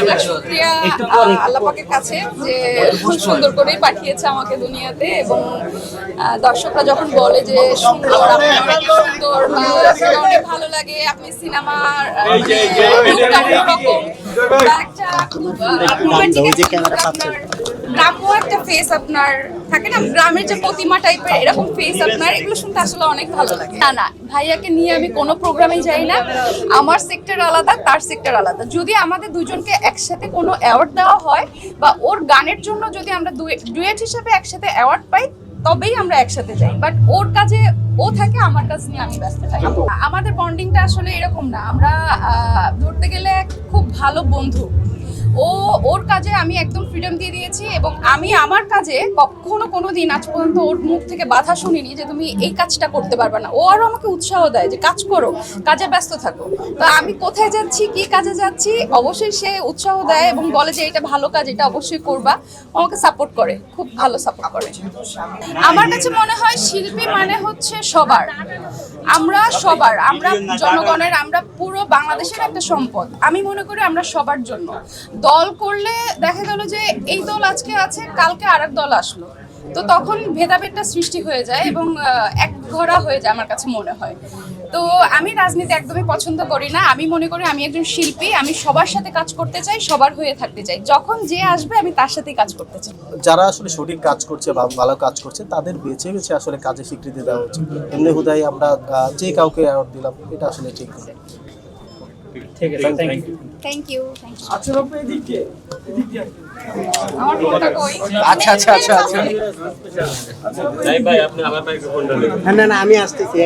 লাখ শুকরিয়া আল্লাহ পাকের কাছে যে খুব সুন্দর করেই পাঠিয়েছে আমাকে দুনিয়াতে। এবং দর্শকরা যখন বলে যে সুন্দর, আপনি অনেক সুন্দর, সেটা অনেক ভালো লাগে। আপনি সিনেমার রকম একটা খুব গ্রাম্য একটা ফেস আপনার থাকে না, গ্রামের যে প্রতিমা টাইপের এরকম ফেস আপনার, এগুলো শুনতে আসলে অনেক ভালো লাগে। না না, ভাইয়াকে নিয়ে আমি কোনো প্রোগ্রামে যাই না। আমার সেক্টর আলাদা, তার সেক্টর আলাদা। যদি আমাদের দুজনকে একসাথে কোনো অ্যাওয়ার্ড দেওয়া হয় বা ওর গানের জন্য যদি আমরা ডুয়েট হিসেবে একসাথে অ্যাওয়ার্ড পাই, তবেই আমরা একসাথে যাই। বাট ওর কাজে ও থাকে, আমার কাজ নিয়ে আমি ব্যস্ত থাকি। আমাদের বন্ডিংটা আসলে এরকম না। আমরা ধরতে গেলে খুব ভালো বন্ধু। ওর কাজে আমি একদম ফ্রিডম দিয়ে দিয়েছি এবং আমি আমার কাজে কখনো কোনোদিন আজ পর্যন্ত ওর মুখ থেকে বাধা শুনিনি যে তুমি এই কাজটা করতে পারবে না। ও আরো আমাকে উৎসাহ দেয় যে কাজ করো, কাজে ব্যস্ত থাকো। তো আমি কোথায় যাচ্ছি, কি কাজে যাচ্ছি, অবশ্যই সে উৎসাহ দেয় এবং বলে যে এটা ভালো কাজ, এটা অবশ্যই করবা। আমাকে সাপোর্ট করে, খুব ভালো সাপোর্ট করে। আমার কাছে মনে হয় শিল্পী মানে হচ্ছে সবার, আমরা জনগণের, আমরা পুরো বাংলাদেশের একটা সম্পদ। আমি মনে করি আমরা সবার জন্য। দল করলে দেখা গেল যে এই দল আজকে আছে, কালকে আরেক দল আসলো, তো তখন ভেদাভেদটা সৃষ্টি হয়ে যায় এবং এক ঘোরা হয়ে যায় আমার কাছে মনে হয়। তো আমি রাজনীতি একদমই পছন্দ করি না। আমি মনে করি আমি একজন শিল্পী, আমি সবার সাথে কাজ করতে চাই, সবার হয়ে থাকতে চাই। যখন যে আসবে আমি তার সাথেই কাজ করতে চাই। যারা আসলে সঠিক কাজ করছে বা ভালো কাজ করছে তাদের বেছে বেছে আসলে কাজে স্বীকৃতি দেওয়া উচিত। এমনি হুদাই আমরা যে কাউকে অ্যাওয়ার্ড দিলাম, এটা আসলে ঠিক না। ঠিক আছে, থ্যাংক ইউ। আচ্ছা আপনি এদিক দিয়ে আমার ফোনটা কই? আচ্ছা আচ্ছা আচ্ছা আচ্ছা ভাই আপনি আমার মাইক্রোফোনটা না না আমি আসতেছি।